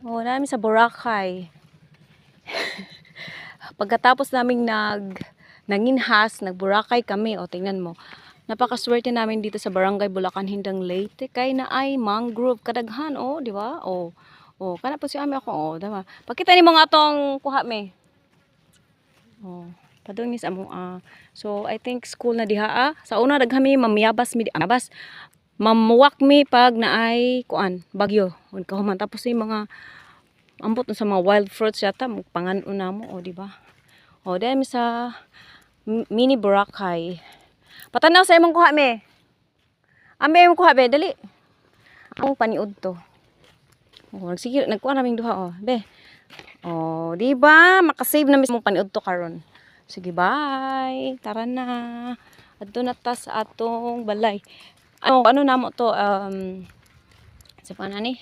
Oh, namin sa Boracay. Pagkatapos naming nanginhas, nag-Boracay kami. O, tingnan mo. Napakaswerte namin dito sa Barangay Bulacan, Hindang Leyte. Kay na ay mangrove kadaghan, oh, di ba? Oh. Oh, kana po si ami ako, oh, diba? Pakita ni mo nga tong kuha me. Oh, padung ni sa amo. So I think school na diha. Sa una daghami mamiyabas mi abas. Mamuwak mi pag naay kuan, bagyo. Un kahuman tapos yung mga ambot sa mga wild fruits yata magpanganon na mo, oh, di ba? Oh, dahil mi sa mini Boracay. Patanaw sa imong kuha me. Ambe imong kuha be, dali. Ang paniud to. Oh, sige, nagkuha naming duha, oh. Be. Oh, di ba? Makasave na mismo paniud to karon. Sige, bye. Tara na. Adto na ta sa atong balay. Ano namo to sa panani?